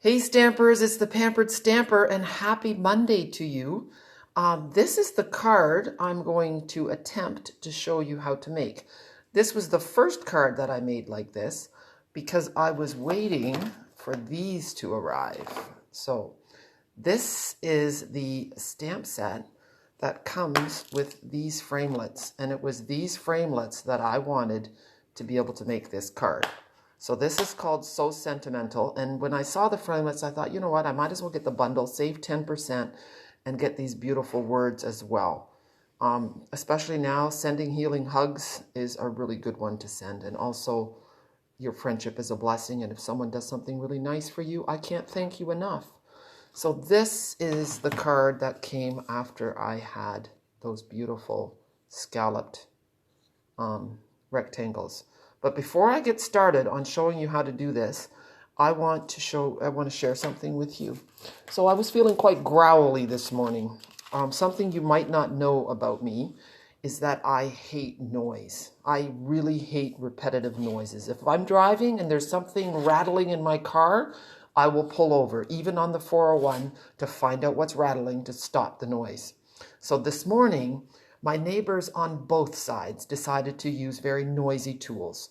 Hey Stampers, it's the Pampered Stamper and happy Monday to you. This is the card I'm going to attempt to show you how to make. This was the first card that I made like this because I was waiting for these to arrive. So this is the stamp set that comes with these framelits, and it was these framelits that I wanted to be able to make this card. So this is called So Sentimental, and when I saw the framelits, I thought, you know what, I might as well get the bundle, save 10%, and get these beautiful words as well. Especially now, sending healing hugs is a really good one to send, and also your friendship is a blessing, and if someone does something really nice for you, I can't thank you enough. So this is the card that came after I had those beautiful scalloped rectangles. But before I get started on showing you how to do this, I want to share something with you. So I was feeling quite growly this morning. Something you might not know about me is that I hate noise. I really hate repetitive noises. If I'm driving and there's something rattling in my car, I will pull over, even on the 401, to find out what's rattling to stop the noise. So this morning, my neighbors on both sides decided to use very noisy tools.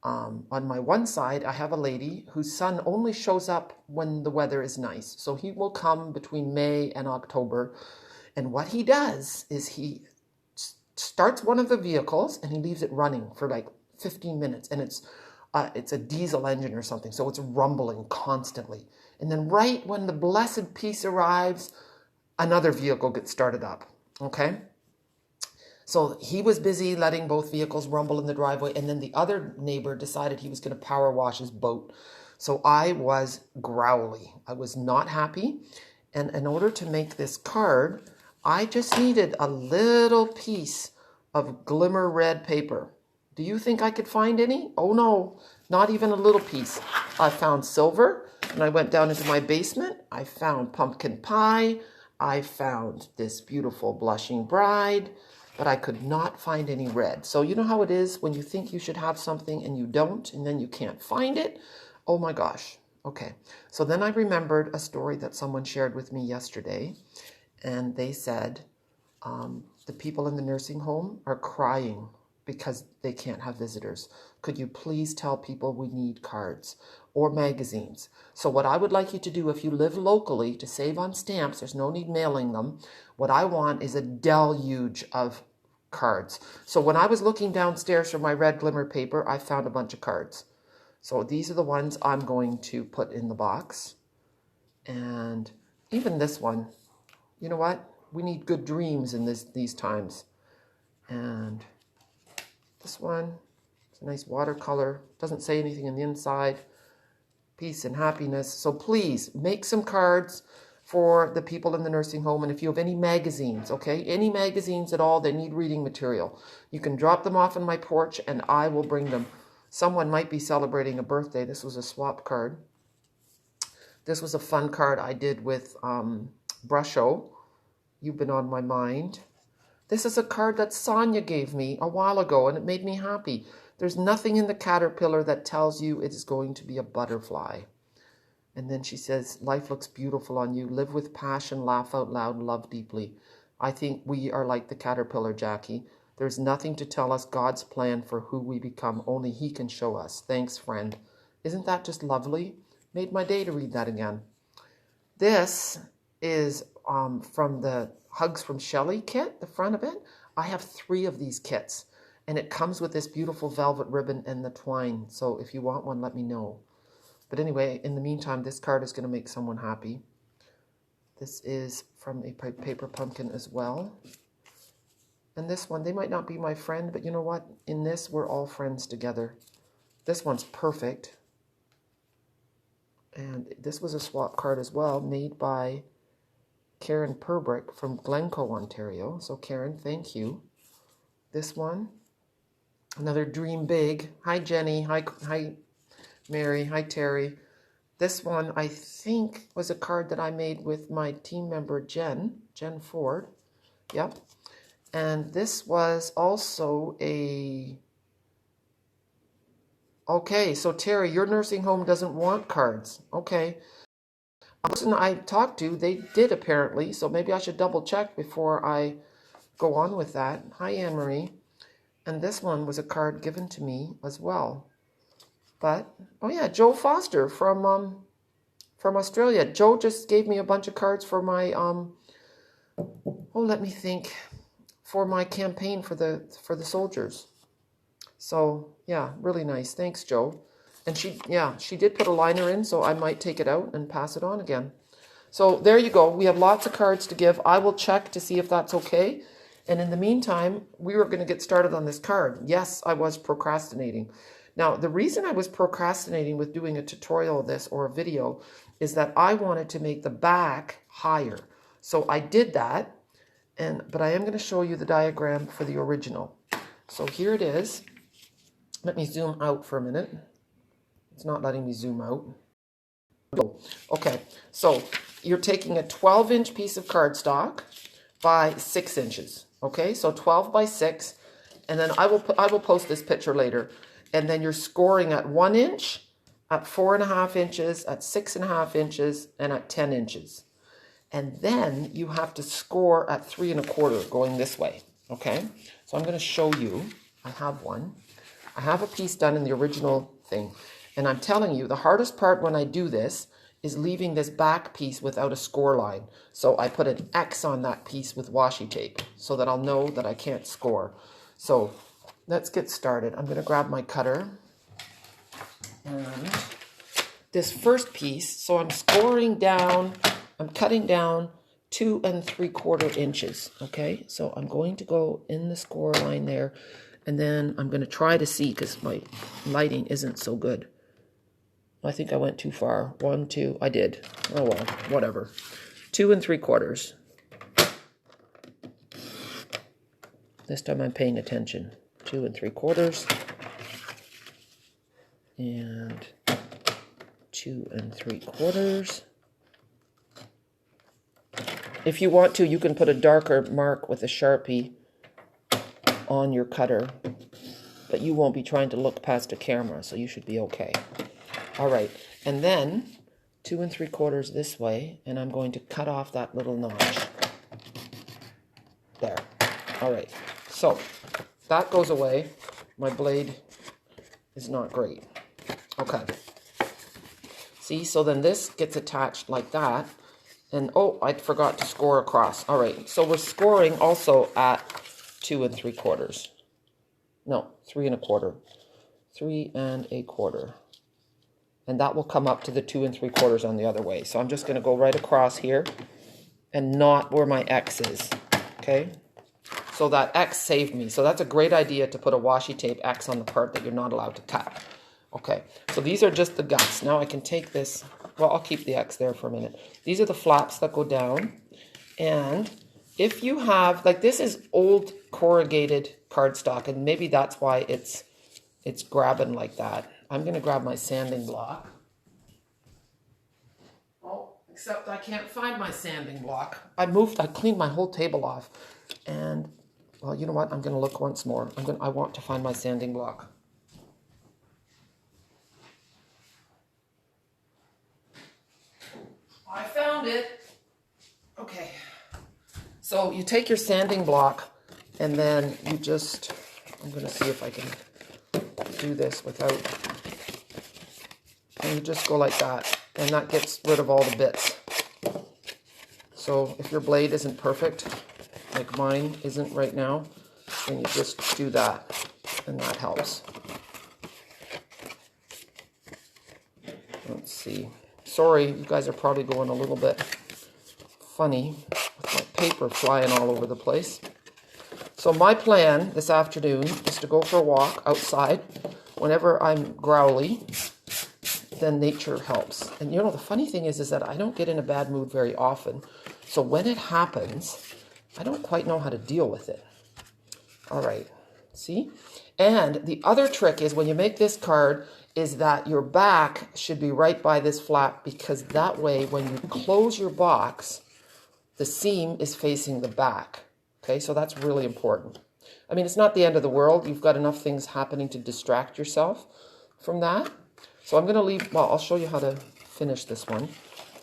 On my one side, I have a lady whose son only shows up when the weather is nice. So he will come between May and October. And what he does is he starts one of the vehicles and he leaves it running for like 15 minutes. And it's a diesel engine or something. So it's rumbling constantly. And then right when the blessed peace arrives, another vehicle gets started up. Okay? So he was busy letting both vehicles rumble in the driveway, and then the other neighbor decided he was going to power wash his boat. So I was growly. I was not happy. And in order to make this card, I just needed a little piece of glimmer red paper. Do you think I could find any? Oh no, not even a little piece. I found silver, and I went down into my basement. I found pumpkin pie. I found this beautiful blushing bride. But I could not find any red. So you know how it is when you think you should have something and you don't, and then you can't find it? Oh my gosh. Okay. So then I remembered a story that someone shared with me yesterday, and they said the people in the nursing home are crying because they can't have visitors. Could you please tell people we need cards or magazines? So what I would like you to do, if you live locally, to save on stamps, there's no need mailing them. What I want is a deluge of cards. So when I was looking downstairs for my red glimmer paper, I found a bunch of cards. So these are the ones I'm going to put in the box. And even this one, you know what? We need good dreams in these times. And this one, it's a nice watercolor. Doesn't say anything on the inside. Peace and happiness. So please make some cards for the people in the nursing home. And if you have any magazines, okay, any magazines at all that need reading material, you can drop them off on my porch and I will bring them. Someone might be celebrating a birthday. This was a swap card. This was a fun card I did with Brusho. You've been on my mind. This is a card that Sonia gave me a while ago, and it made me happy. There's nothing in the caterpillar that tells you it is going to be a butterfly. And then she says, life looks beautiful on you. Live with passion, laugh out loud, love deeply. I think we are like the caterpillar, Jackie. There's nothing to tell us God's plan for who we become. Only He can show us. Thanks, friend. Isn't that just lovely? Made my day to read that again. This is from the Hugs from Shelley kit, the front of it. I have 3 of these kits, and it comes with this beautiful velvet ribbon and the twine. So if you want one, let me know. But anyway, in the meantime, this card is going to make someone happy. This is from a paper pumpkin as well. And this one, they might not be my friend, but you know what? In this, we're all friends together. This one's perfect. And this was a swap card as well, made by Karen Perbrick from Glencoe, Ontario. So Karen, thank you. This one, another Dream Big. Hi, Jenny. Hi, Mary. Hi, Terry. This one, I think, was a card that I made with my team member, Jen Ford. Yep. And this was also a... Okay, so Terry, your nursing home doesn't want cards. Okay. The person I talked to, they did apparently, so maybe I should double check before I go on with that. Hi, Anne Marie. And this one was a card given to me as well. But, oh yeah, Joe Foster from Australia. Joe just gave me a bunch of cards for my, let me think, for my campaign for the soldiers. So, yeah, really nice. Thanks, Joe. And she did put a liner in, so I might take it out and pass it on again. So there you go. We have lots of cards to give. I will check to see if that's okay. And in the meantime, we were going to get started on this card. Yes, I was procrastinating. Now, the reason I was procrastinating with doing a tutorial of this or a video is that I wanted to make the back higher. So I did that, but I am going to show you the diagram for the original. So here it is. Let me zoom out for a minute. It's not letting me zoom out. Okay, so you're taking a 12-inch piece of cardstock by 6 inches. Okay, so 12 by 6, and then I will post this picture later. And then you're scoring at 1 inch, at 4.5 inches, at 6.5 inches, and at 10 inches. And then you have to score at 3 1/4 going this way. Okay, so I'm going to show you. I have one. I have a piece done in the original thing. And I'm telling you, the hardest part when I do this is leaving this back piece without a score line. So I put an X on that piece with washi tape so that I'll know that I can't score. So let's get started. I'm going to grab my cutter. And this first piece, so I'm scoring down, I'm cutting down 2 3/4 inches. Okay, so I'm going to go in the score line there. And then I'm going to try to see, because my lighting isn't so good. I think I went too far. 1, 2, I did. Oh well, whatever. 2 3/4. This time I'm paying attention. 2 3/4. And 2 3/4. If you want to, you can put a darker mark with a Sharpie on your cutter, but you won't be trying to look past a camera, so you should be okay. All right, and then 2 3/4 this way, and I'm going to cut off that little notch. There. All right, so that goes away. My blade is not great. Okay. See, so then this gets attached like that, and oh, I forgot to score across. All right, so we're scoring also at 2 3/4. No, 3 1/4. 3 1/4. And that will come up to the 2 3/4 on the other way. So I'm just going to go right across here and not where my X is. Okay? So that X saved me. So that's a great idea to put a washi tape X on the part that you're not allowed to cut. Okay, so these are just the guts. Now I can take this, well, I'll keep the X there for a minute. These are the flaps that go down. And if you have, like this is old corrugated cardstock, and maybe that's why it's grabbing like that. I'm going to grab my sanding block. Oh, except I can't find my sanding block. I cleaned my whole table off. And, well, you know what? I'm going to look once more. I want to find my sanding block. I found it. Okay. So you take your sanding block, and then you just, I'm going to see if I can do this without, and you just go like that, and that gets rid of all the bits. So if your blade isn't perfect, like mine isn't right now, then you just do that, and that helps. Let's see. Sorry, you guys are probably going a little bit funny with my paper flying all over the place. So my plan this afternoon is to go for a walk outside. Whenever I'm growly, then nature helps. And you know, the funny thing is that I don't get in a bad mood very often. So when it happens, I don't quite know how to deal with it. All right, see? And the other trick is when you make this card is that your back should be right by this flap, because that way when you close your box, the seam is facing the back. Okay, so that's really important. I mean, it's not the end of the world. You've got enough things happening to distract yourself from that. So I'm going to leave, well, I'll show you how to finish this one.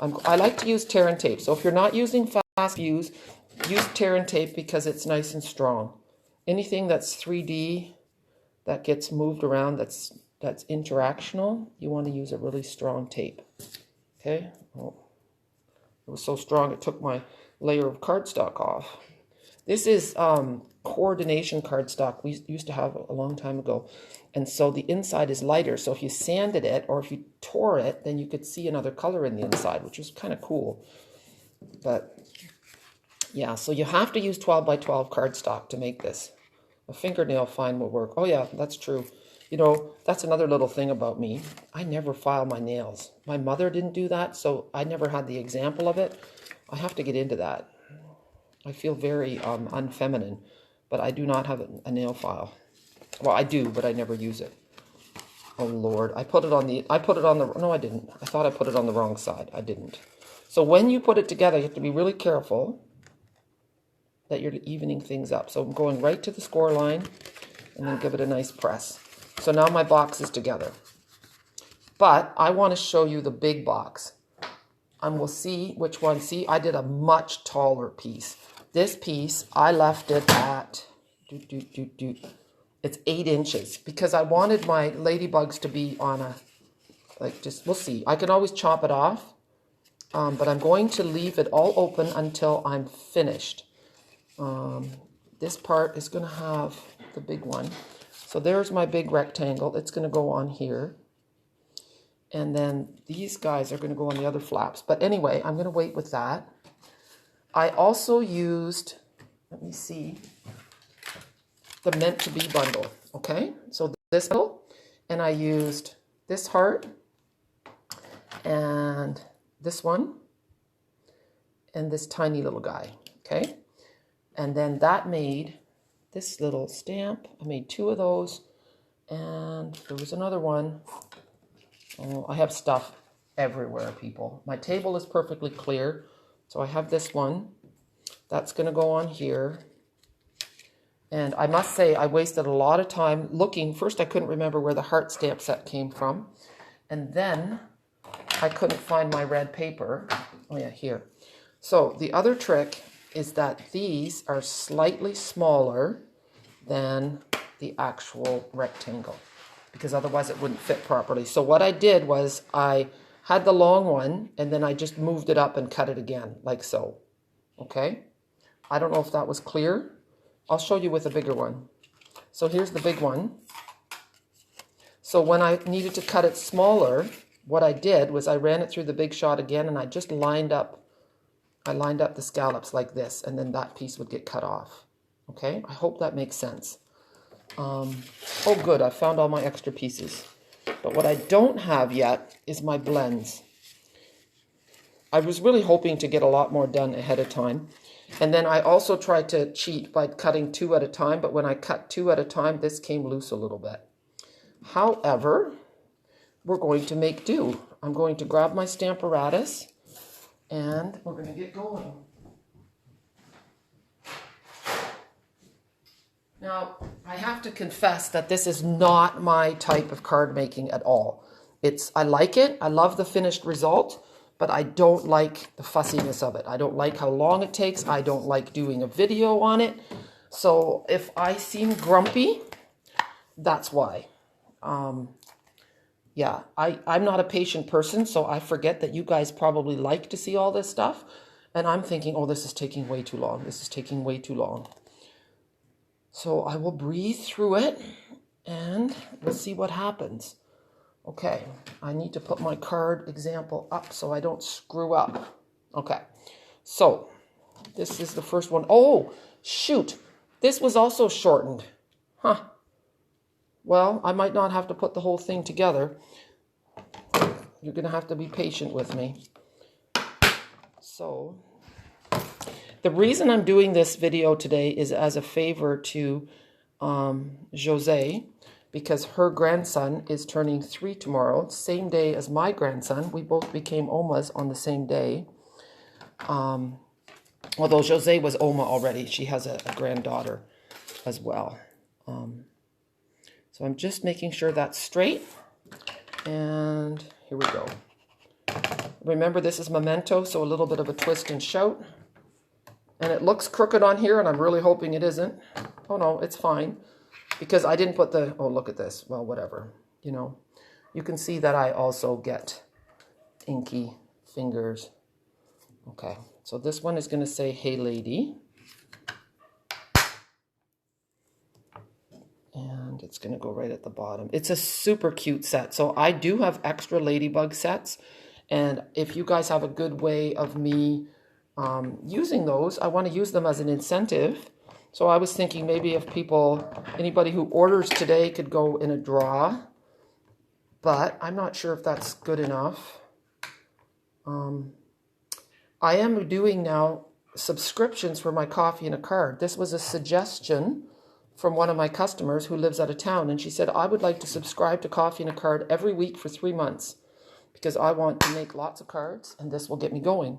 I like to use tear and tape. So if you're not using fast use tear and tape because it's nice and strong. Anything that's 3D that gets moved around, that's interactional, you want to use a really strong tape. Okay? Oh, it was so strong it took my layer of cardstock off. This is coordination cardstock we used to have a long time ago. And so the inside is lighter. So if you sanded it or if you tore it, then you could see another color in the inside, which was kind of cool. But yeah, so you have to use 12 by 12 cardstock to make this. A fingernail fine will work. Oh yeah, that's true. You know, that's another little thing about me. I never file my nails. My mother didn't do that, so I never had the example of it. I have to get into that. I feel very unfeminine, but I do not have a nail file. Well, I do, but I never use it. Oh Lord, I put it on the, no I didn't. I thought I put it on the wrong side. I didn't. So when you put it together, you have to be really careful that you're evening things up. So I'm going right to the score line and then give it a nice press. So now my box is together. But I want to show you the big box. And we'll see which one. See, I did a much taller piece. This piece, I left it at, it's 8 inches because I wanted my ladybugs to be on a, like just, we'll see. I can always chop it off, but I'm going to leave it all open until I'm finished. This part is going to have the big one. So there's my big rectangle. It's going to go on here. And then these guys are going to go on the other flaps. But anyway, I'm going to wait with that. I also used, let me see, the meant to be bundle. Okay, so this bundle, and I used this heart and this one and this tiny little guy. Okay, and then that made this little stamp. I made 2 of those, and there was another one. Oh, I have stuff everywhere, people. My table is perfectly clear. So I have this one. That's going to go on here. And I must say, I wasted a lot of time looking. First, I couldn't remember where the heart stamp set came from. And then I couldn't find my red paper. Oh yeah, here. So the other trick is that these are slightly smaller than the actual rectangle, because otherwise it wouldn't fit properly. So what I did was I had the long one and then I just moved it up and cut it again, like so. Okay? I don't know if that was clear. I'll show you with a bigger one. So here's the big one. So when I needed to cut it smaller, what I did was I ran it through the Big Shot again and I just lined up the scallops like this, and then that piece would get cut off. Okay? I hope that makes sense. Oh good, I found all my extra pieces. But what I don't have yet is my blends. I was really hoping to get a lot more done ahead of time. And then I also tried to cheat by cutting 2 at a time, but when I cut 2 at a time, this came loose a little bit. However, we're going to make do. I'm going to grab my Stamparatus and we're going to get going. Now, I have to confess that this is not my type of card making at all. I like it. I love the finished result, but I don't like the fussiness of it. I don't like how long it takes. I don't like doing a video on it. So if I seem grumpy, that's why. Yeah, I'm not a patient person, so I forget that you guys probably like to see all this stuff. And I'm thinking, oh, this is taking way too long. This is taking way too long. So I will breathe through it and we'll see what happens. Okay, I need to put my card example up so I don't screw up. Okay, so this is the first one. Oh, shoot, this was also shortened. Huh. Well, I might not have to put the whole thing together. You're going to have to be patient with me. So the reason I'm doing this video today is as a favor to Jose, because her grandson is turning 3 tomorrow, same day as my grandson. We both became Omas on the same day. Although Jose was Oma already. She has a granddaughter as well. So I'm just making sure that's straight. And here we go. I'm Remember, this is Memento, so a little bit of a twist and shout. And it looks crooked on here, and I'm really hoping it isn't. Oh no, it's fine. Because I didn't put the, oh, look at this. Well, whatever, you know. You can see that I also get inky fingers. Okay, so this one is going to say, "Hey Lady." And it's going to go right at the bottom. It's a super cute set. So I do have extra Ladybug sets. And if you guys have a good way of me using those, I want to use them as an incentive. So I was thinking maybe if anybody who orders today could go in a draw. But I'm not sure if that's good enough. I am doing now subscriptions for my coffee and a card. This was a suggestion from one of my customers who lives out of town. And she said, I would like to subscribe to coffee and a card every week for 3 months because I want to make lots of cards and this will get me going.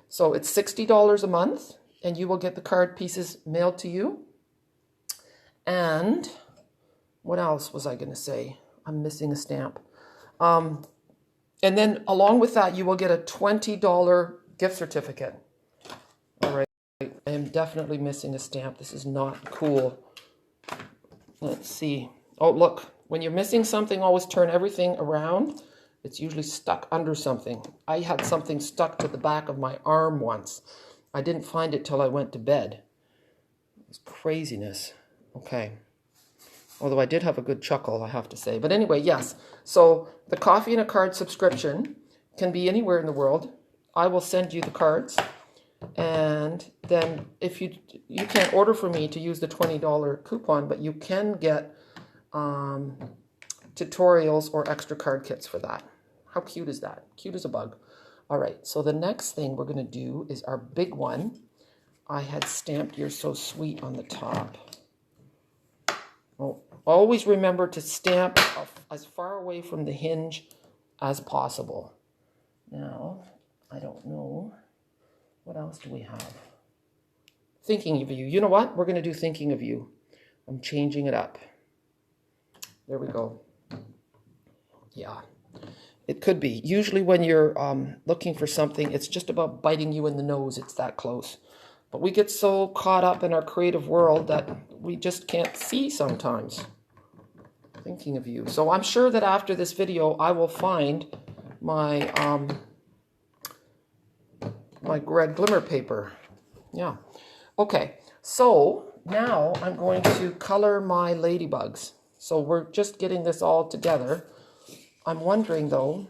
So it's $60 a month and you will get the card pieces mailed to you. And what else was I going to say? I'm missing a stamp. And then along with that, you will get a $20 gift certificate. All right. I am definitely missing a stamp. This is not cool. Let's see. Oh, look. When you're missing something, always turn everything around. It's usually stuck under something. I had something stuck to the back of my arm once. I didn't find it till I went to bed. It was craziness. Okay. Although I did have a good chuckle, I have to say. But anyway, yes. So the coffee and a card subscription can be anywhere in the world. I will send you the cards. And then if you can't order for me to use the $20 coupon, but you can get tutorials or extra card kits for that. How cute is that? Cute as a bug. All right, so the next thing we're going to do is our big one. I had stamped "You're So Sweet" on the top. Well, always remember to stamp as far away from the hinge as possible. Now, I don't know. What else do we have? Thinking of You. You know what? We're going to do Thinking of You. I'm changing it up. There we go. Yeah. It could be. Usually when you're looking for something, it's just about biting you in the nose. It's that close. But we get so caught up in our creative world that we just can't see sometimes. Thinking of You. So I'm sure that after this video, I will find my my red glimmer paper. Yeah. Okay. So now I'm going to color my ladybugs. So we're just getting this all together. I'm wondering though,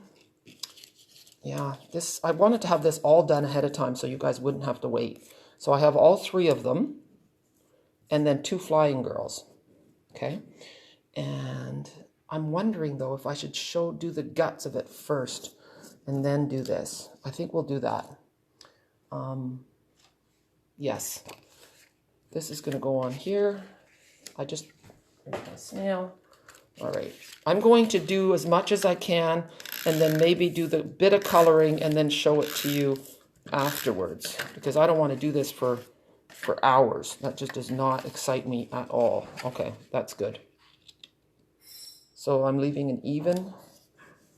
yeah, I wanted to have this all done ahead of time so you guys wouldn't have to wait. So I have all 3 of them and then 2 flying girls. Okay. And I'm wondering though if I should do the guts of it first and then do this. I think we'll do that. Yes. This is going to go on here. Here's my snail. All right. I'm going to do as much as I can and then maybe do the bit of coloring and then show it to you afterwards because I don't want to do this for hours. That just does not excite me at all. Okay, that's good. So I'm leaving an even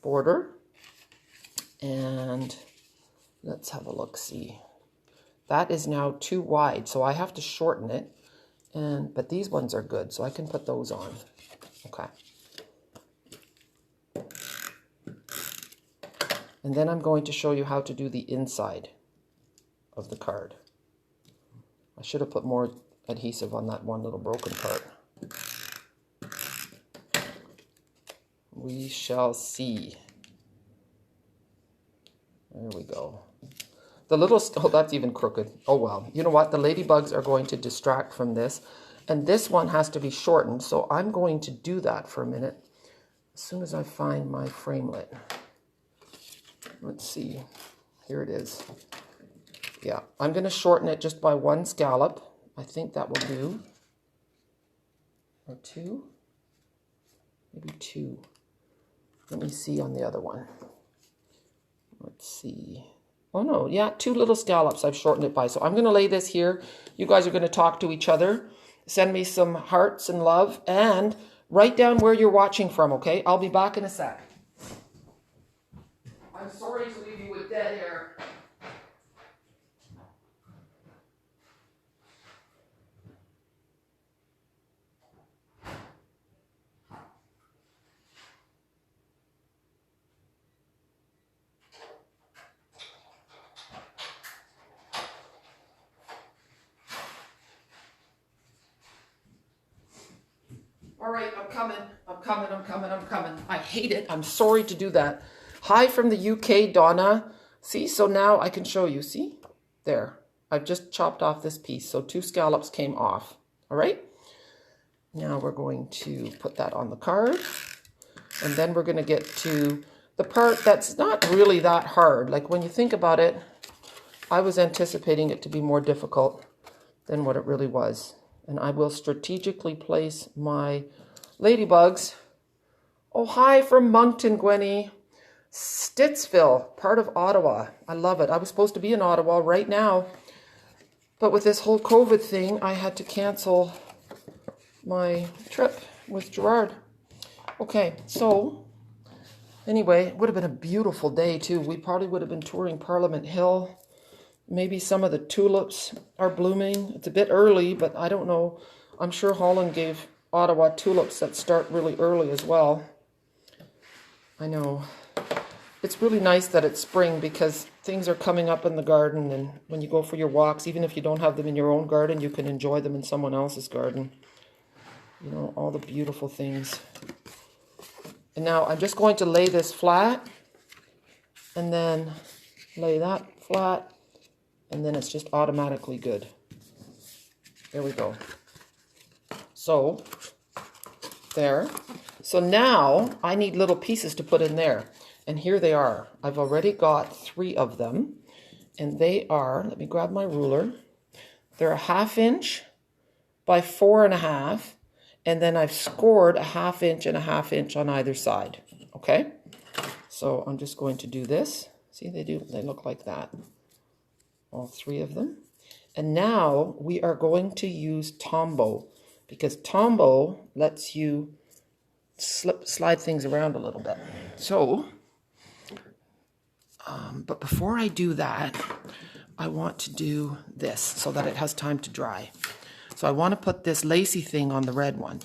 border and let's have a look-see. That is now too wide, so I have to shorten it. But these ones are good, so I can put those on. Okay. And then I'm going to show you how to do the inside of the card. I should have put more adhesive on that one little broken part. We shall see. There we go. The little, oh, that's even crooked. Oh, well. You know what? The ladybugs are going to distract from this. And this one has to be shortened. So I'm going to do that for a minute as soon as I find my framelit. Let's see. Here it is. Yeah, I'm going to shorten it just by 1 scallop. I think that will do. Or 2. Maybe 2. Let me see on the other one. Let's see. Oh no, yeah, 2 little scallops I've shortened it by. So I'm going to lay this here. You guys are going to talk to each other. Send me some hearts and love. And write down where you're watching from, okay? I'll be back in a sec. I'm sorry to leave you with with dead air. All right, I'm coming. I hate it. I'm sorry to do that. Hi from the UK, Donna. See, so now I can show you. See? There. I've just chopped off this piece. So 2 scallops came off. All right? Now we're going to put that on the card. And then we're going to get to the part that's not really that hard. Like when you think about it, I was anticipating it to be more difficult than what it really was. And I will strategically place my ladybugs. Oh, hi from Moncton, Gwenny. Stittsville, part of Ottawa. I love it. I was supposed to be in Ottawa right now. But with this whole COVID thing, I had to cancel my trip with Gerard. Okay, so anyway, it would have been a beautiful day too. We probably would have been touring Parliament Hill. Maybe some of the tulips are blooming. It's a bit early, but I don't know. I'm sure Holland gave Ottawa tulips that start really early as well. I know. It's really nice that it's spring because things are coming up in the garden, and when you go for your walks, even if you don't have them in your own garden, you can enjoy them in someone else's garden. You know, all the beautiful things. And now I'm just going to lay this flat, and then lay that flat, and then it's just automatically good. There we go. So, there. So now I need little pieces to put in there. And here they are. I've already got 3 of them. And they are, let me grab my ruler. They're 1/2 inch by 4.5. And then I've scored 1/2 inch and 1/2 inch on either side. Okay? So I'm just going to do this. See, they look like that. All 3 of them. And now we are going to use Tombow, because Tombow lets you slide things around a little bit. So, but before I do that, I want to do this so that it has time to dry. So I want to put this lacy thing on the red one.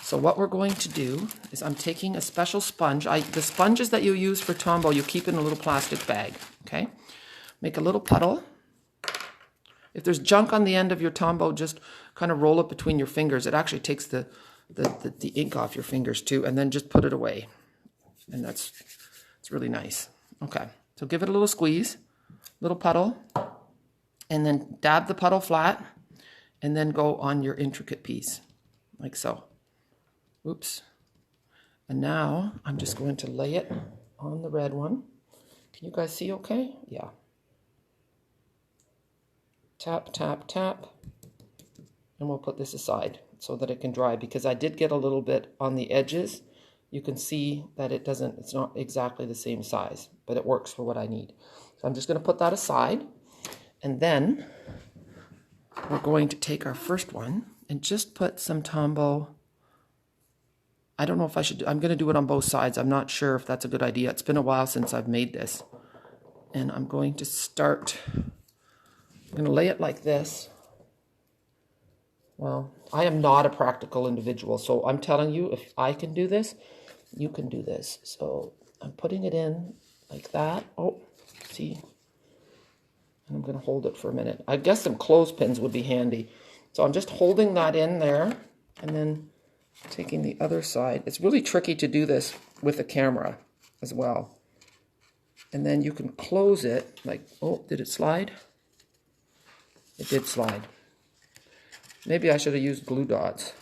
So what we're going to do is I'm taking a special sponge. The sponges that you use for Tombow, you keep in a little plastic bag, okay? Make a little puddle. If there's junk on the end of your Tombow, just kind of roll it between your fingers. It actually takes the ink off your fingers too, and then just put it away. And it's really nice. Okay, so give it a little squeeze, little puddle, and then dab the puddle flat, and then go on your intricate piece, like so. Oops. And now I'm just going to lay it on the red one. Can you guys see okay? Yeah. Tap, tap, tap. And we'll put this aside so that it can dry, because I did get a little bit on the edges. You can see that it's not exactly the same size, but it works for what I need. So I'm just going to put that aside. And then we're going to take our first one and just put some Tombow. I don't know if I should, I'm going to do it on both sides. I'm not sure if that's a good idea. It's been a while since I've made this. And I'm going to start, I'm going to lay it like this. Well, I am not a practical individual, so I'm telling you, if I can do this, you can do this. So I'm putting it in like that. Oh, see? And I'm going to hold it for a minute. I guess some clothespins would be handy. So I'm just holding that in there, and then taking the other side. It's really tricky to do this with a camera as well. And then you can close it like, oh, did it slide? It did slide. Maybe I should have used glue dots.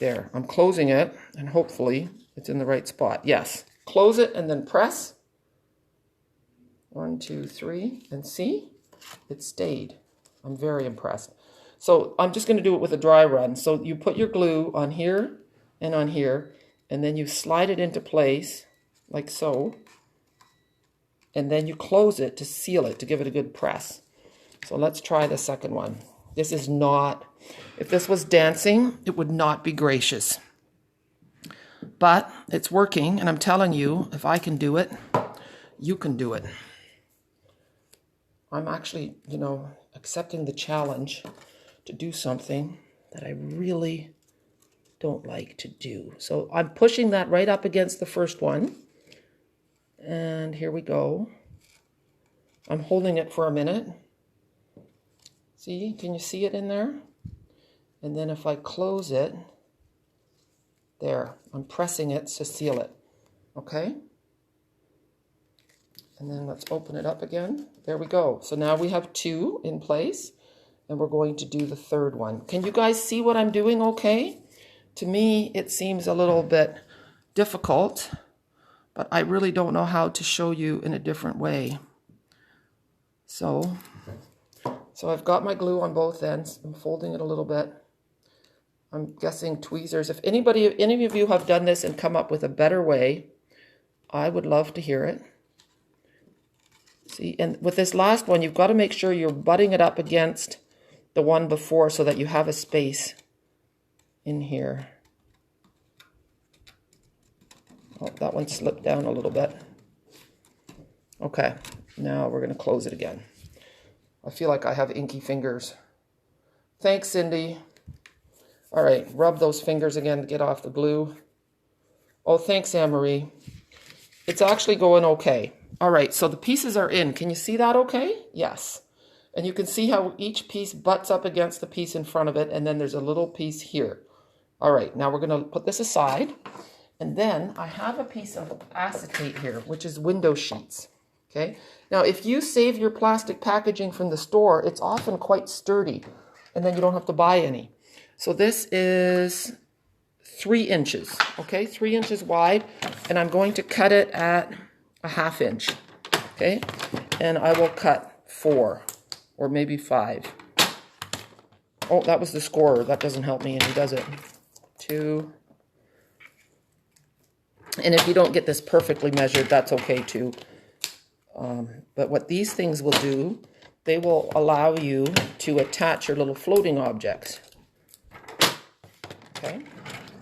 There, I'm closing it, and hopefully it's in the right spot. Yes, close it and then press. 1, 2, 3, and see? It stayed. I'm very impressed. So I'm just going to do it with a dry run. So you put your glue on here, and then you slide it into place, like so. And then you close it to seal it, to give it a good press. So let's try the second one. This is not, if this was dancing, it would not be gracious. But it's working, and I'm telling you, if I can do it, You can do it. I'm actually, accepting the challenge to do something that I really don't like to do. So I'm pushing that right up against the first one. And here we go. I'm holding it for a minute. See, can you see it in there? And then if I close it, there, I'm pressing it to seal it. Okay? And then let's open it up again. There we go. So now we have 2 in place, and we're going to do the third one. Can you guys see what I'm doing okay? To me, it seems a little bit difficult, but I really don't know how to show you in a different way. So I've got my glue on both ends. I'm folding it a little bit. I'm guessing tweezers. If any of you have done this and come up with a better way, I would love to hear it. See, and with this last one, you've got to make sure you're butting it up against the one before so that you have a space in here. Oh, that one slipped down a little bit. Okay, now we're going to close it again. I feel like I have inky fingers. Thanks, Cindy. All right, rub those fingers again to get off the glue. Oh, thanks, Anne-Marie. It's actually going okay. All right, so the pieces are in. Can you see that okay? Yes. And you can see how each piece butts up against the piece in front of it, and then there's a little piece here. All right, now we're going to put this aside. And then I have a piece of acetate here, which is window sheets. Okay. Now, if you save your plastic packaging from the store, it's often quite sturdy, and then you don't have to buy any. So this is 3 inches, okay, 3 inches wide, and I'm going to cut it at a 1/2 inch, okay, and I will cut 4 or maybe 5. Oh, that was the scorer. That doesn't help me any, does it? 2. And if you don't get this perfectly measured, that's okay too. But what these things will do, they will allow you to attach your little floating objects. Okay,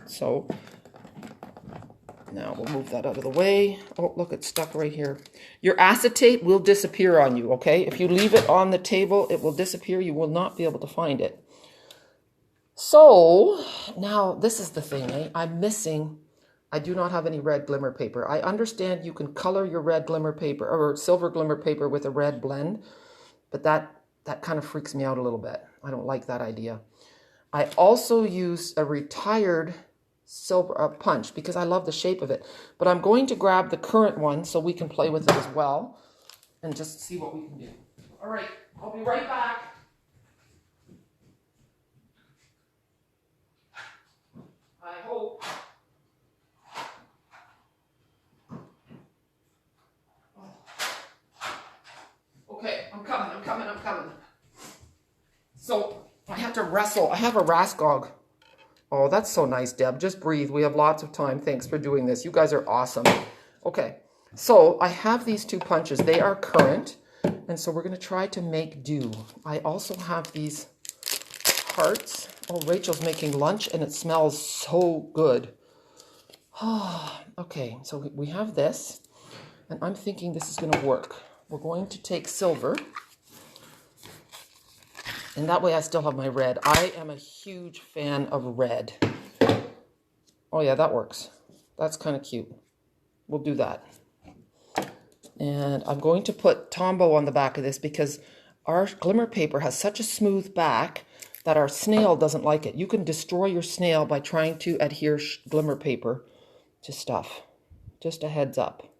so now we'll move that out of the way. Oh, look, it's stuck right here. Your acetate will disappear on you, okay? If you leave it on the table, it will disappear. You will not be able to find it. So now this is the thing, eh? I do not have any red glimmer paper. I understand you can color your red glimmer paper or silver glimmer paper with a red blend, but that kind of freaks me out a little bit. I don't like that idea. I also use a retired silver punch because I love the shape of it, but I'm going to grab the current one so we can play with it as well and just see what we can do. All right, I'll be right back. I hope. Okay, I'm coming. So I have to wrestle. I have a Rasgog. Oh, that's so nice, Deb. Just breathe. We have lots of time. Thanks for doing this. You guys are awesome. Okay, so I have these 2 punches. They are current, and so we're going to try to make do. I also have these hearts. Oh, Rachel's making lunch, and it smells so good. Oh, okay, so we have this, and I'm thinking this is going to work. We're going to take silver, and that way I still have my red. I am a huge fan of red. Oh yeah, that works. That's kind of cute. We'll do that. And I'm going to put Tombow on the back of this because our glimmer paper has such a smooth back that our snail doesn't like it. You can destroy your snail by trying to adhere glimmer paper to stuff. Just a heads up.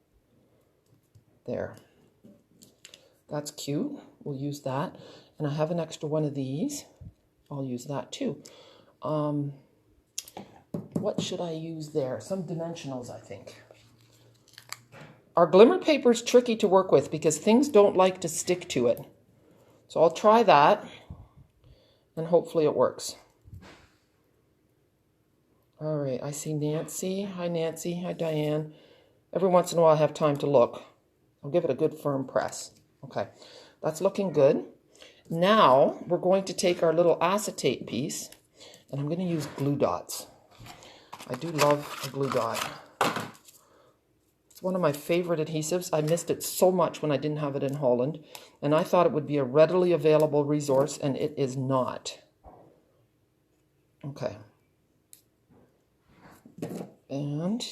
There. That's cute. We'll use that. And I have an extra one of these. I'll use that too. What should I use there? Some dimensionals, I think. Our glimmer paper is tricky to work with because things don't like to stick to it. So I'll try that, and hopefully it works. All right, I see Nancy. Hi, Nancy. Hi, Diane. Every once in a while I have time to look. I'll give it a good firm press. Okay, that's looking good. Now we're going to take our little acetate piece, and I'm going to use glue dots. I do love a glue dot. It's one of my favorite adhesives. I missed it so much when I didn't have it in Holland, and I thought it would be a readily available resource, and it is not. Okay. And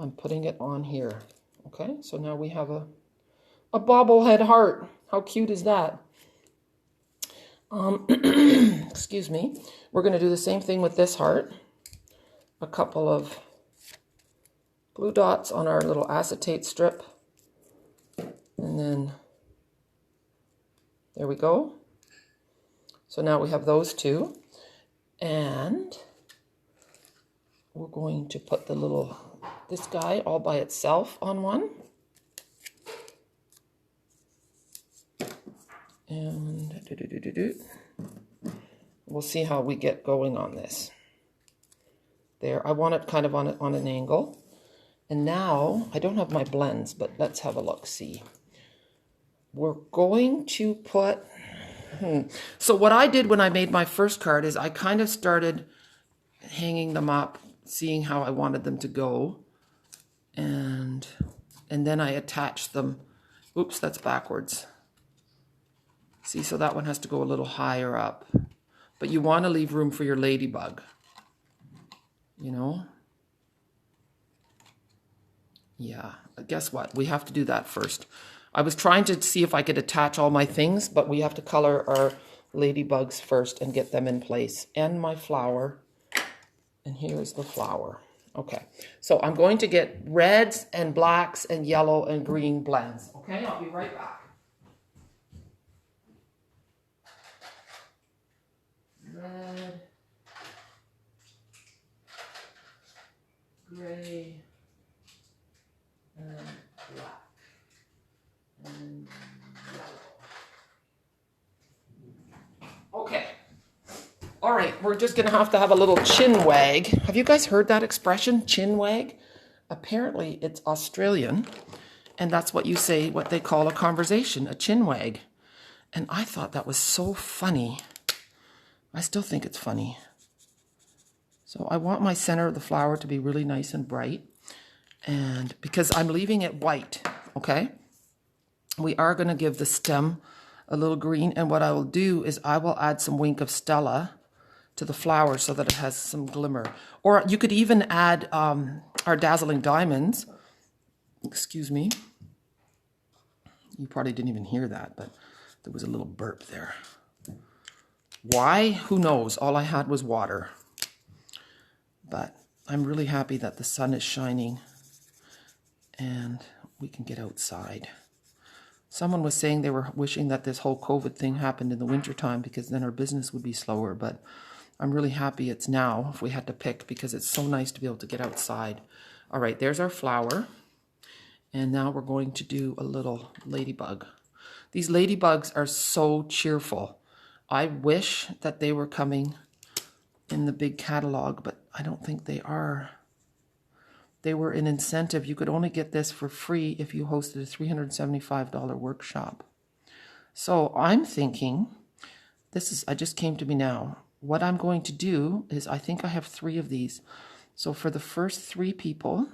I'm putting it on here. Okay, so now we have a bobblehead heart. How cute is that? Excuse me. We're going to do the same thing with this heart. A couple of glue dots on our little acetate strip. And then there we go. So now we have those two. And we're going to put this guy all by itself on one. And we'll see how we get going on this. There, I want it kind of on an angle. And now, I don't have my blends, but let's have a look, see. We're going to put, So what I did when I made my first card is I kind of started hanging them up, seeing how I wanted them to go. And then I attached them. Oops, that's backwards. See, so that one has to go a little higher up. But you want to leave room for your ladybug. You know? Yeah, guess what? We have to do that first. I was trying to see if I could attach all my things, but we have to color our ladybugs first and get them in place. And my flower. And here's the flower. Okay, so I'm going to get reds and blacks and yellow and green blends. Okay, I'll be right back. Red, gray, and black, and yellow. Okay. All right, we're just going to have a little chin wag. Have you guys heard that expression, chin wag? Apparently, it's Australian, and that's what you say, what they call a conversation, a chin wag. And I thought that was so funny. I still think it's funny. So I want my center of the flower to be really nice and bright. And because I'm leaving it white, okay? We are going to give the stem a little green. And what I will do is I will add some Wink of Stella to the flower so that it has some glimmer. Or you could even add our Dazzling Diamonds. Excuse me. You probably didn't even hear that, but there was a little burp there. Why? Who knows? All I had was water. But I'm really happy that the sun is shining and we can get outside. Someone was saying they were wishing that this whole COVID thing happened in the wintertime because then our business would be slower. But I'm really happy it's now, if we had to pick, because it's so nice to be able to get outside. All right, there's our flower. And now we're going to do a little ladybug. These ladybugs are so cheerful. I wish that they were coming in the big catalog, but I don't think they are. They were an incentive. You could only get this for free if you hosted a $375 workshop. So I'm thinking, I just came to me now. What I'm going to do is, I think I have 3 of these. So for the first 3 people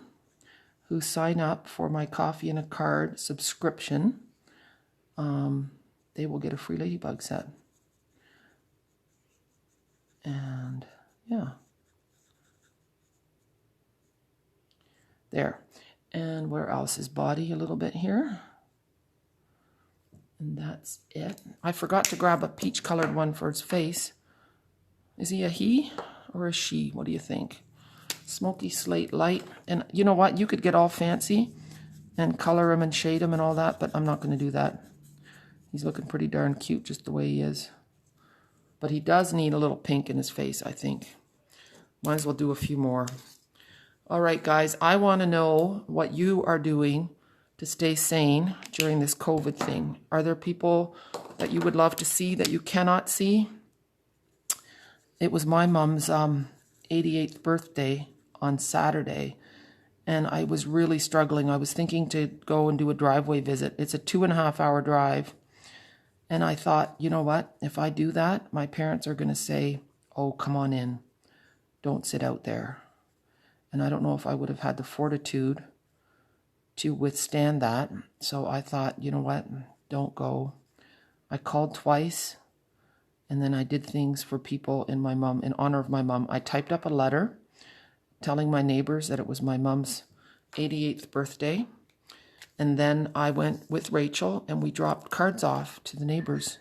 who sign up for my Coffee and a Card subscription, they will get a free ladybug set. And yeah, there. And where else is body a little bit here? And that's it. I forgot to grab a peach colored one for his face. Is he a he or a she? What do you think? Smoky slate light. And you know what? You could get all fancy and color him and shade him and all that, but I'm not going to do that. He's looking pretty darn cute just the way he is. But he does need a little pink in his face, I think. Might as well do a few more. All right, guys, I want to know what you are doing to stay sane during this COVID thing. Are there people that you would love to see that you cannot see? It was my mom's 88th birthday on Saturday, and I was really struggling. I was thinking to go and do a driveway visit. It's a 2.5-hour drive. And I thought, you know what? If I do that, my parents are going to say, oh, come on in. Don't sit out there. And I don't know if I would have had the fortitude to withstand that. So I thought, you know what, don't go. I called twice, and then I did things for people in honor of my mom. I typed up a letter telling my neighbors that it was my mom's 88th birthday. And then I went with Rachel and we dropped cards off to the neighbors.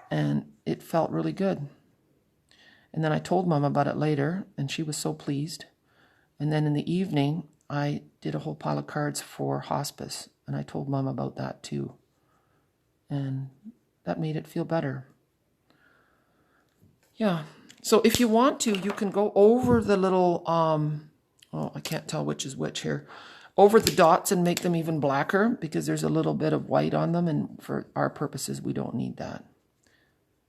And it felt really good. And then I told Mom about it later, and she was so pleased. And then in the evening, I did a whole pile of cards for hospice, and I told Mom about that too. And that made it feel better. Yeah. So if you want to, you can go over the little, I can't tell which is which here, over the dots and make them even blacker, because there's a little bit of white on them, and for our purposes, we don't need that.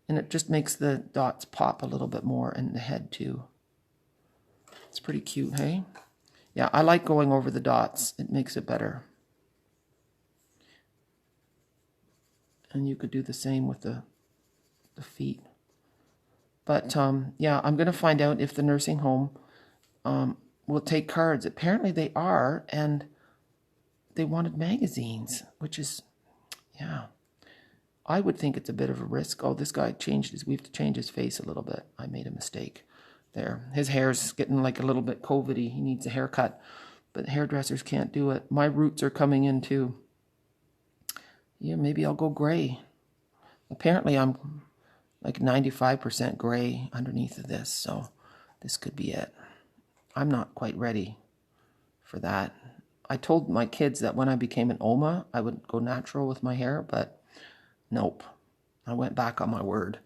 And it just makes the dots pop a little bit more, and the head too. It's pretty cute, hey? Yeah, I like going over the dots. It makes it better. And you could do the same with the feet. But yeah, I'm going to find out if the nursing home will take cards. Apparently they are, and they wanted magazines, which is, yeah. I would think it's a bit of a risk. Oh, this guy we have to change his face a little bit. I made a mistake there. His hair's getting like a little bit COVID-y. He needs a haircut, but hairdressers can't do it. My roots are coming in too. Yeah, maybe I'll go gray. Apparently I'm like 95% gray underneath of this, so this could be it. I'm not quite ready for that. I told my kids that when I became an Oma, I would go natural with my hair, but nope. I went back on my word.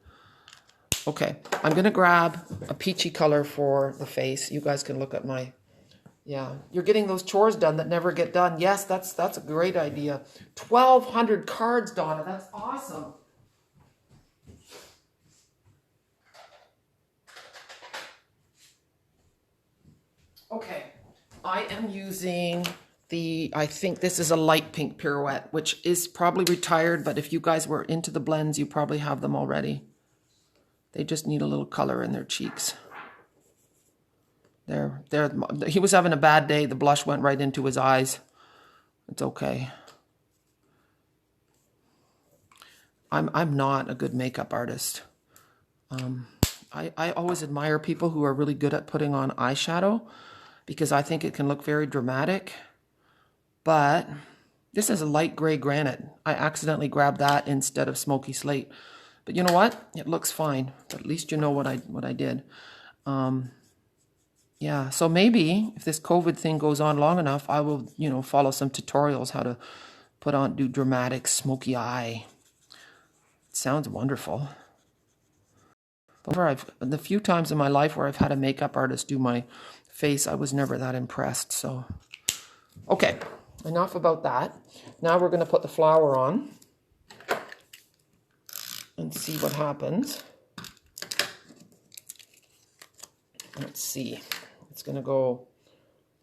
Okay, I'm going to grab a peachy color for the face. You guys can look at my... Yeah, you're getting those chores done that never get done. Yes, that's a great idea. 1,200 cards, Donna. That's awesome. Okay, I am using I think this is a light pink pirouette, which is probably retired, but if you guys were into the blends, you probably have them already. They just need a little color in their cheeks. He was having a bad day. The blush went right into his eyes. It's okay. I'm not a good makeup artist. I always admire people who are really good at putting on eyeshadow, because I think it can look very dramatic. But this is a light gray granite. I accidentally grabbed that instead of smoky slate. But you know what? It looks fine. But at least you know what I did. Yeah, so maybe if this COVID thing goes on long enough, I will, follow some tutorials how to do dramatic smoky eye. It sounds wonderful. But the few times in my life where I've had a makeup artist do my face, I was never that impressed. So, okay. Enough about that. Now we're going to put the flower on and see what happens. Let's see. It's going to go...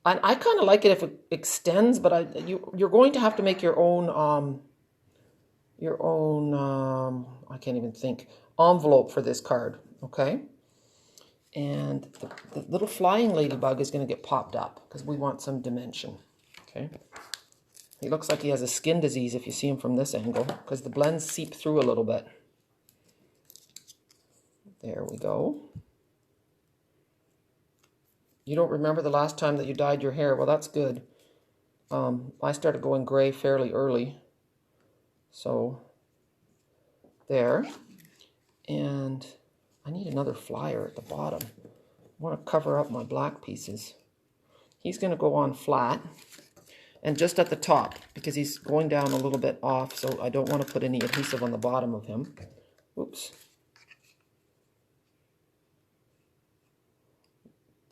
I kind of like it if it extends, but you're going to have to make your own I can't even think, envelope for this card, okay? And the little flying ladybug is going to get popped up because we want some dimension, okay? He looks like he has a skin disease if you see him from this angle, because the blends seep through a little bit. There we go. You don't remember the last time that you dyed your hair? Well, that's good. I started going gray fairly early. So, there. And I need another flyer at the bottom. I want to cover up my black pieces. He's going to go on flat. And just at the top, because he's going down a little bit off, so I don't want to put any adhesive on the bottom of him. Oops.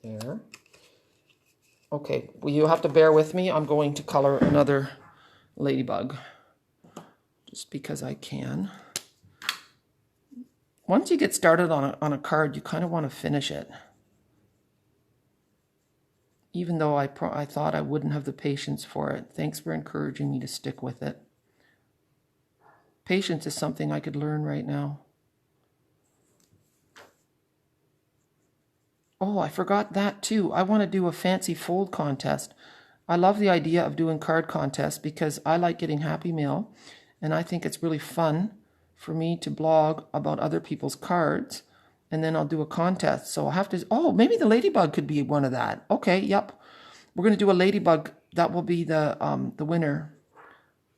There. Okay, well, you have to bear with me. I'm going to color another ladybug, just because I can. Once you get started on a card, you kind of want to finish it. Even though I thought I wouldn't have the patience for it. Thanks for encouraging me to stick with it. Patience is something I could learn right now. Oh, I forgot that too. I want to do a fancy fold contest. I love the idea of doing card contests because I like getting Happy Mail, and I think it's really fun for me to blog about other people's cards, and then I'll do a contest. So I'll have to, oh, maybe the Ladybug could be one of that. Okay, yep. We're going to do a Ladybug. That will be the winner.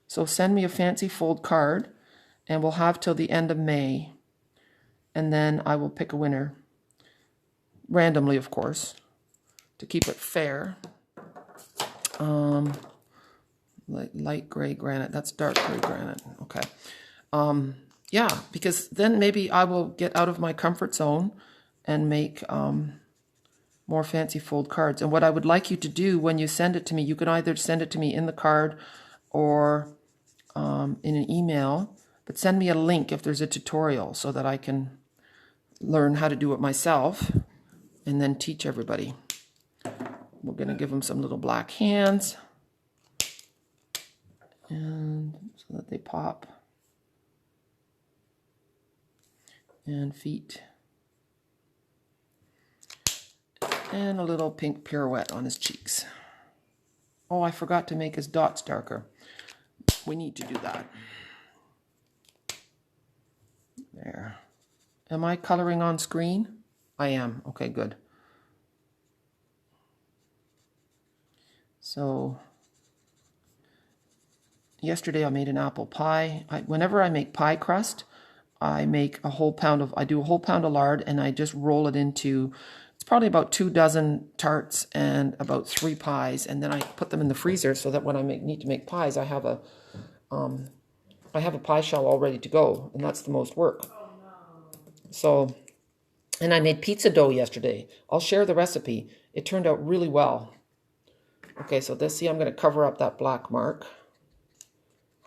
So send me a fancy fold card, and we'll have till the end of May, and then I will pick a winner. Randomly, of course, to keep it fair. Light gray granite. That's dark gray granite. Okay. Yeah, because then maybe I will get out of my comfort zone and make more fancy fold cards. And what I would like you to do when you send it to me, you can either send it to me in the card or in an email, but send me a link if there's a tutorial so that I can learn how to do it myself and then teach everybody. We're going to give them some little black hands, and so that they pop, and feet, and a little pink pirouette on his cheeks. Oh, I forgot to make his dots darker. We need to do that. There. Am I coloring on screen? I am. Okay, good. So yesterday I made an apple pie. Whenever I make pie crust, I make a whole pound of, I do a whole pound of lard, and I just roll it into, it's probably about 2 dozen tarts and about 3 pies, and then I put them in the freezer so that when I need to make pies, I have a pie shell all ready to go, and that's the most work. Oh, no. So, and I made pizza dough yesterday. I'll share the recipe. It turned out really well. Okay, so this, see, I'm going to cover up that black mark.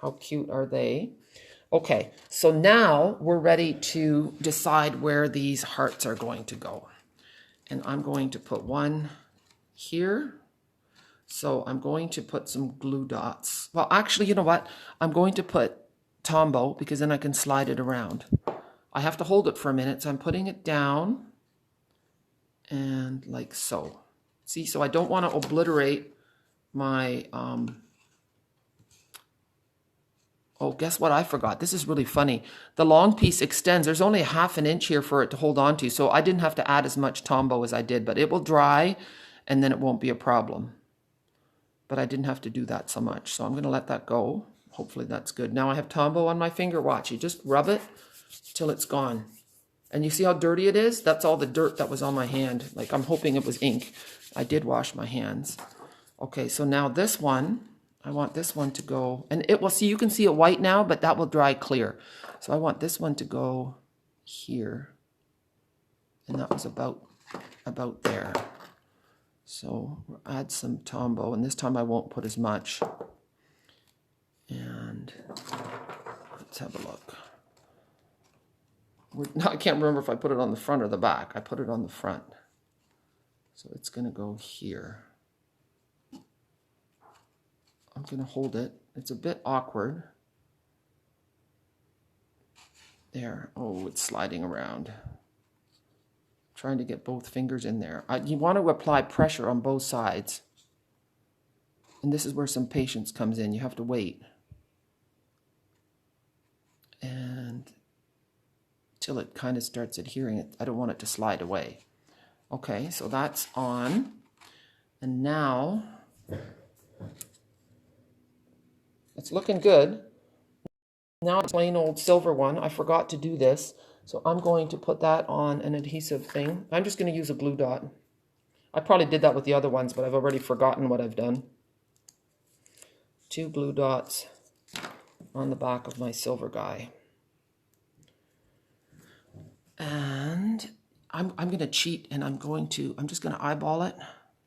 How cute are they? Okay, so now we're ready to decide where these hearts are going to go. And I'm going to put one here. So I'm going to put some glue dots. Well, actually, you know what? I'm going to put Tombow because then I can slide it around. I have to hold it for a minute, so I'm putting it down and like so. See, so I don't want to obliterate my, oh, guess what I forgot? This is really funny. The long piece extends. There's only 1/2 inch here for it to hold on to, so I didn't have to add as much Tombow as I did, but it will dry and then it won't be a problem. But I didn't have to do that so much, so I'm going to let that go. Hopefully that's good. Now I have Tombow on my finger. Watch, you just rub it till it's gone. And you see how dirty it is? That's all the dirt that was on my hand. Like, I'm hoping it was ink. I did wash my hands. Okay, so now this one, I want this one to go, and it will, see, you can see it white now, but that will dry clear. So I want this one to go here. And that was about there. So we'll add some Tombow, and this time I won't put as much. And let's have a look. I can't remember if I put it on the front or the back. I put it on the front. So it's going to go here. I'm going to hold it. It's a bit awkward. There. Oh, it's sliding around. Trying to get both fingers in there. You want to apply pressure on both sides. And this is where some patience comes in. You have to wait. And till it kind of starts adhering. I don't want it to slide away. Okay, so that's on. And now it's looking good. Now it's plain old silver one. I forgot to do this. So I'm going to put that on an adhesive thing. I'm just going to use a glue dot. I probably did that with the other ones, but I've already forgotten what I've done. 2 glue dots on the back of my silver guy. And I'm going to cheat, and I'm just going to eyeball it.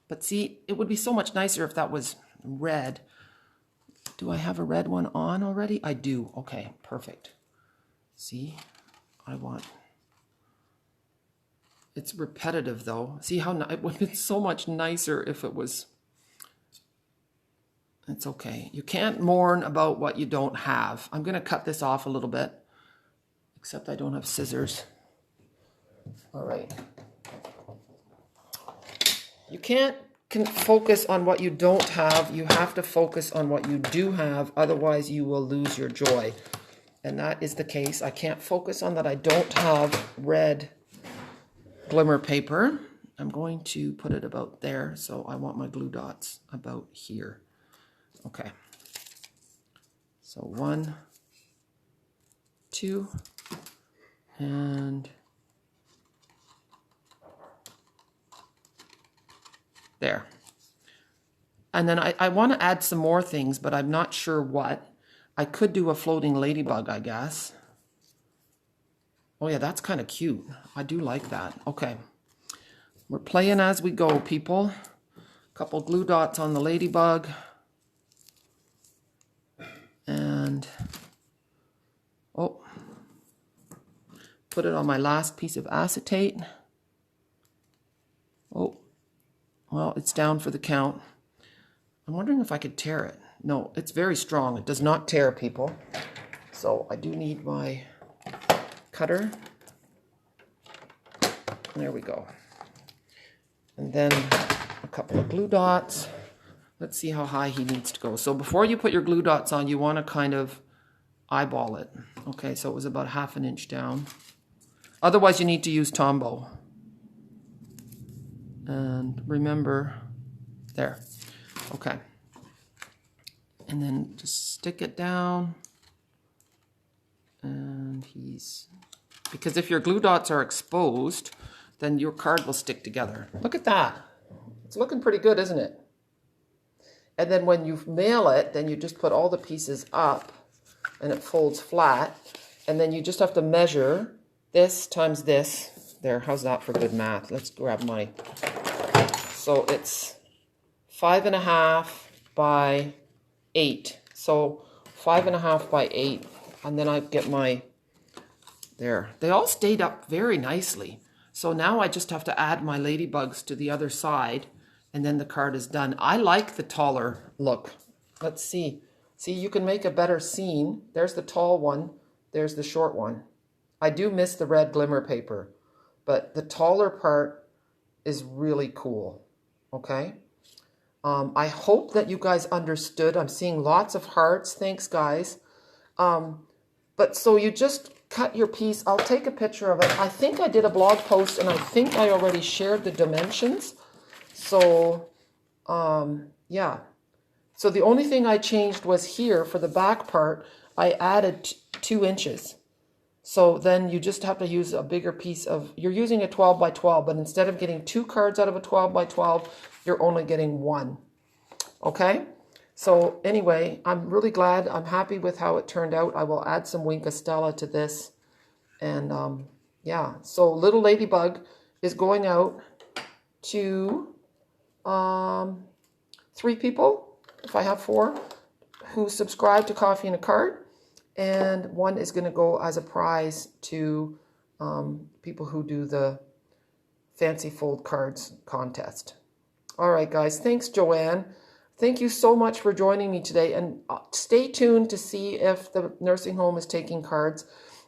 But see, it would be so much nicer if that was red. Do I have a red one on already? I do. Okay, perfect. See? It's repetitive though. See how it would be so much nicer if it was. It's okay. You can't mourn about what you don't have. I'm going to cut this off a little bit, except I don't have scissors. All right. You can't can focus on what you don't have. You have to focus on what you do have. Otherwise, you will lose your joy. And that is the case. I can't focus on that I don't have red glimmer paper. I'm going to put it about there. So I want my glue dots about here. Okay. So 1, 2, and there. And then I want to add some more things, but I'm not sure what. I could do a floating ladybug, I guess. Oh yeah, that's kind of cute. I do like that. Okay. We're playing as we go, people. A couple glue dots on the ladybug. And, oh, put it on my last piece of acetate. Oh, well, it's down for the count. I'm wondering if I could tear it. No, it's very strong. It does not tear, people. So I do need my cutter. There we go. And then a couple of glue dots. Let's see how high he needs to go. So before you put your glue dots on, you want to kind of eyeball it. Okay, so it was about 1/2 inch down. Otherwise, you need to use Tombow. And remember, there. Okay. And then just stick it down. And because if your glue dots are exposed, then your card will stick together. Look at that. It's looking pretty good, isn't it? And then when you mail it, then you just put all the pieces up and it folds flat. And then you just have to measure this times this. There, how's that for good math? Let's grab my... So it's 5.5 by 8. So 5.5 by 8. And then I get my... There. They all stayed up very nicely. So now I just have to add my ladybugs to the other side. And then the card is done. I like the taller look. Let's see. See, you can make a better scene. There's the tall one. There's the short one. I do miss the red glimmer paper. But the taller part is really cool. Okay? I hope that you guys understood. I'm seeing lots of hearts. Thanks, guys. But so you just cut your piece. I'll take a picture of it. I think I did a blog post, and I think I already shared the dimensions. So, yeah. So the only thing I changed was here for the back part, I added 2 inches. So then you just have to use a bigger piece of, you're using a 12 by 12, but instead of getting 2 cards out of a 12 by 12, you're only getting 1. Okay? So anyway, I'm really glad. I'm happy with how it turned out. I will add some Wink of Stella to this. And yeah, so Little Ladybug is going out to 3 people, if I have 4, who subscribe to Coffee and a Card. And 1 is going to go as a prize to people who do the Fancy Fold Cards contest. All right, guys. Thanks, Joanne. Thank you so much for joining me today. And stay tuned to see if the nursing home is taking cards.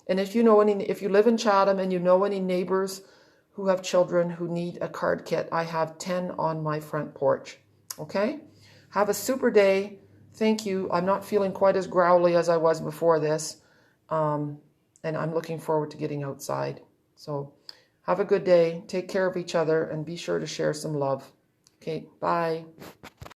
And if you know if you live in Chatham and you know any neighbors who have children who need a card kit, I have 10 on my front porch. Okay? Have a super day. Thank you. I'm not feeling quite as growly as I was before this. And I'm looking forward to getting outside. So have a good day. Take care of each other and be sure to share some love. Okay, bye.